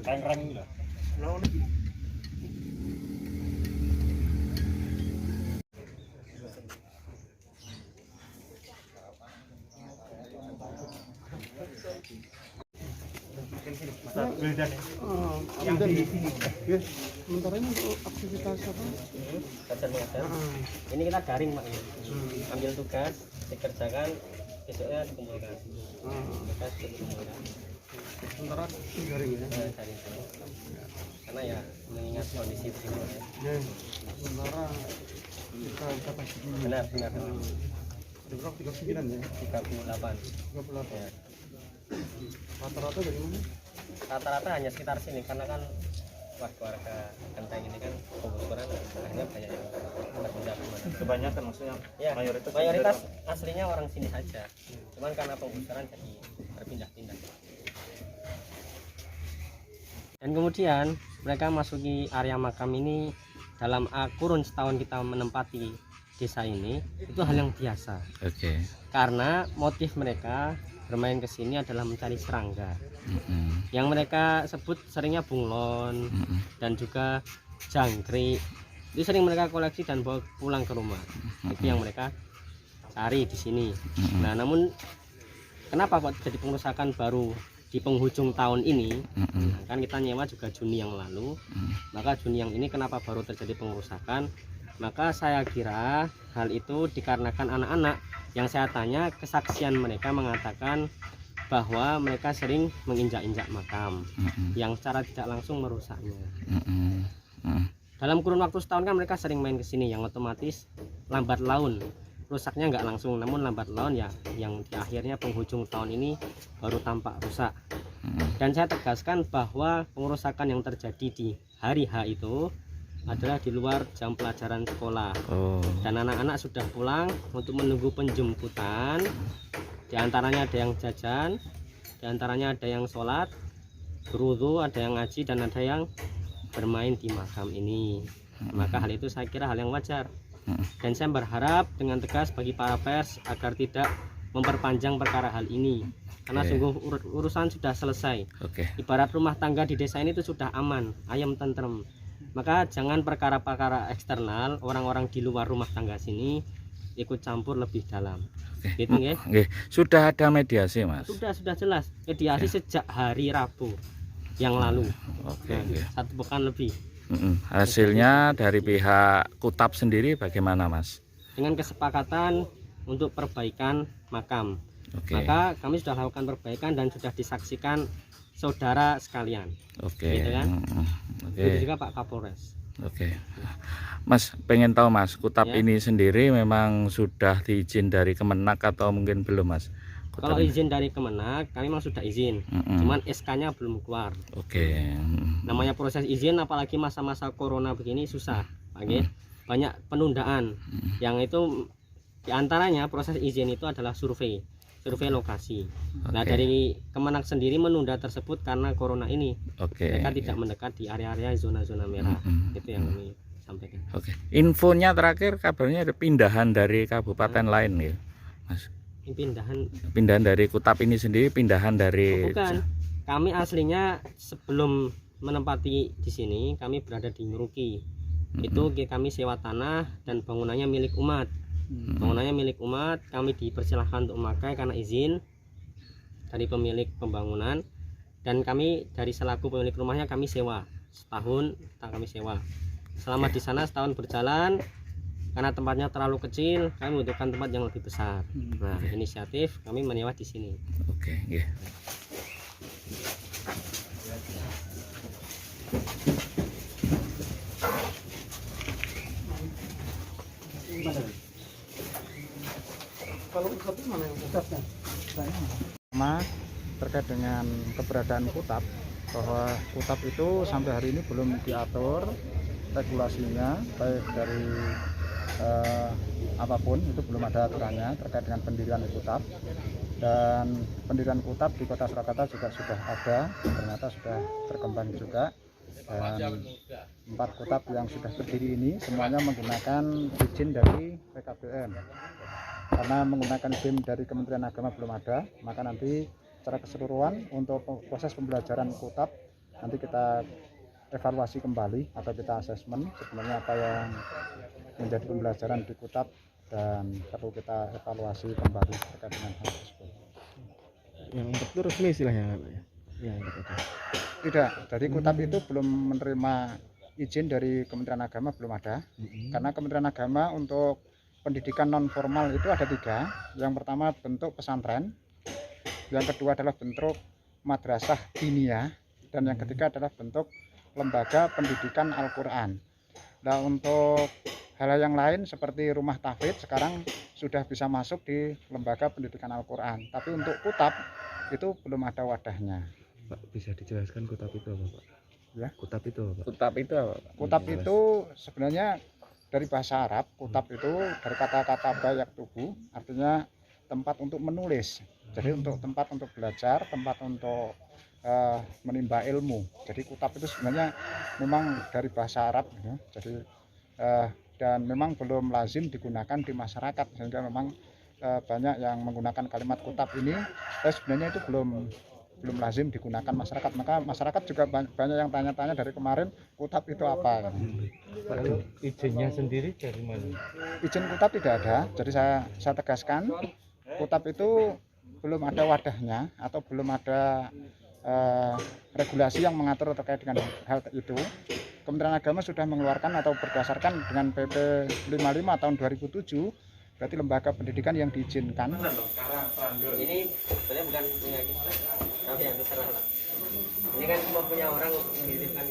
Reng-reng lho. Yang di sini. Sementara ini untuk aktivitas apa? Belajar mengajar. Ini kita daring Pak ya. Ambil tugas, dikerjakan, besoknya dikumpulkan. Tugas dikumpulkan. Sementara daring ya. Daring. Karena ya mengingat kondisi di sini ya. Sementara kita batasi dulu. Benar. Ada berapa? 39 ya? 38. 38. Ya. Rata-rata dari mana? Rata-rata hanya sekitar sini karena kan warga Genteng ini kan penggusuran akhirnya banyak yang terpindah kemana. Kebanyakan maksudnya Ya, mayoritas aslinya orang sini saja. Cuman karena penggusuran jadi berpindah-pindah. Dan kemudian mereka masuki area makam ini dalam kurun setahun kita menempati desa ini itu hal yang biasa. Oke. Karena motif mereka bermain ke sini adalah mencari serangga. Yang mereka sebut seringnya bunglon dan juga jangkrik. Itu sering mereka koleksi dan bawa pulang ke rumah. Itu yang mereka cari di sini. Nah, namun kenapa kok jadi pengerusakan baru di penghujung tahun ini? Nah, kan kita nyewa juga Juni yang lalu. Maka Juni yang ini kenapa baru terjadi pengerusakan? Maka saya kira hal itu dikarenakan anak-anak yang saya tanya kesaksian mereka mengatakan bahwa mereka sering menginjak-injak makam yang secara tidak langsung merusaknya. Dalam kurun waktu setahun kan mereka sering main ke sini yang otomatis lambat laun rusaknya nggak langsung, namun lambat laun ya yang di akhirnya penghujung tahun ini baru tampak rusak. Dan saya tegaskan bahwa pengerusakan yang terjadi di hari H itu adalah di luar jam pelajaran sekolah. Dan anak-anak sudah pulang untuk menunggu penjemputan. Di antaranya ada yang jajan, di antaranya ada yang sholat, berwudu, ada yang ngaji, dan ada yang bermain di makam ini. Maka hal itu saya kira hal yang wajar. Dan saya berharap dengan tegas bagi para pers agar tidak memperpanjang perkara hal ini. Karena sungguh urusan sudah selesai. Ibarat rumah tangga di desa ini itu sudah aman, ayam tentrem. Maka jangan perkara-perkara eksternal orang-orang di luar rumah tangga sini ikut campur lebih dalam. Gitu ya. Sudah ada mediasi, Mas? Sudah jelas mediasi sejak hari Rabu yang lalu. Satu pekan lebih. Hasilnya dari pihak Kutap sendiri bagaimana, Mas? Dengan kesepakatan untuk perbaikan makam. Maka kami sudah lakukan perbaikan dan sudah disaksikan saudara sekalian. Gitu kan? Itu juga Pak Kapolres. Mas, pengen tahu Mas, Kutap ini sendiri memang sudah diizin dari Kemenak atau mungkin belum, Mas? Kalau izin dari Kemenak, kami memang sudah izin. Cuman SK-nya belum keluar. Namanya proses izin, apalagi masa-masa corona begini susah. Banyak penundaan. Yang itu diantaranya proses izin itu adalah survei lokasi. Nah, dari Kemenak sendiri menunda tersebut karena corona ini. Mereka tidak mendekat di area-area zona-zona merah. Itu yang kami sampaikan. Infonya terakhir kabarnya ada pindahan dari kabupaten lain ya, Mas? Pindahan dari Kutap ini sendiri, pindahan dari bukan. Kami aslinya sebelum menempati di sini, kami berada di Meruki. Itu kami sewa tanah dan bangunannya milik umat. Kami dipersilahkan untuk memakai karena izin dari pemilik pembangunan, dan kami dari selaku pemilik rumahnya kami sewa setahun. Kami sewa selama di sana setahun berjalan. Karena tempatnya terlalu kecil, kami membutuhkan tempat yang lebih besar. Nah, inisiatif kami menyewa di sini. Kalau Kutap mana yang Kutapnya? Terkait dengan keberadaan Kutap, bahwa Kutap itu sampai hari ini belum diatur regulasinya, baik dari apapun itu belum ada aturannya terkait dengan pendirian Kutap. Dan pendirian Kutap di Kota Surakarta juga sudah ada, ternyata sudah berkembang juga. Dan 4 Kutap yang sudah berdiri ini semuanya menggunakan izin dari PKBM. Karena menggunakan izin dari Kementerian Agama belum ada, maka nanti secara keseluruhan untuk proses pembelajaran Kutab nanti kita evaluasi kembali atau kita asesmen sebenarnya apa yang menjadi pembelajaran di Kutab dan perlu kita evaluasi kembali terkait dengan hal tersebut. Yang untuk itu resmi istilahnya Pak ya. Ya, Tidak, dari Kutab itu belum menerima izin dari Kementerian Agama, belum ada. Karena Kementerian Agama untuk pendidikan non formal itu ada 3. Yang pertama bentuk pesantren, yang kedua adalah bentuk madrasah diniyah, dan yang ketiga adalah bentuk lembaga pendidikan Al-Quran. Nah, untuk hal yang lain seperti rumah tahfidz sekarang sudah bisa masuk di lembaga pendidikan Al-Quran, tapi untuk Kutab itu belum ada wadahnya. Pak, bisa dijelaskan Kutab itu apa Pak? Ya. Kutab itu apa Pak? Kutab itu apa, Pak? Kutab itu sebenarnya dari bahasa Arab. Kutab itu dari kata-kata bayak tubuh, artinya tempat untuk menulis. Jadi untuk tempat untuk belajar, tempat untuk menimba ilmu. Jadi Kutab itu sebenarnya memang dari bahasa Arab, ya. Jadi dan memang belum lazim digunakan di masyarakat, sehingga memang banyak yang menggunakan kalimat Kutab ini. Tapi sebenarnya itu belum lazim digunakan masyarakat. Maka masyarakat juga banyak yang tanya-tanya dari kemarin, Kutab itu apa? Kalau izinnya sendiri dari mana? Izin Kutab tidak ada. Jadi saya tegaskan, Kutab itu belum ada wadahnya atau belum ada regulasi yang mengatur terkait dengan hal itu. Kementerian Agama sudah mengeluarkan atau berdasarkan dengan PP 55 tahun 2007, berarti lembaga pendidikan yang diizinkan. Ini sebenarnya bukan punya kita, tapi yang terserah lah. Ini kan semua punya orang mengirimkan.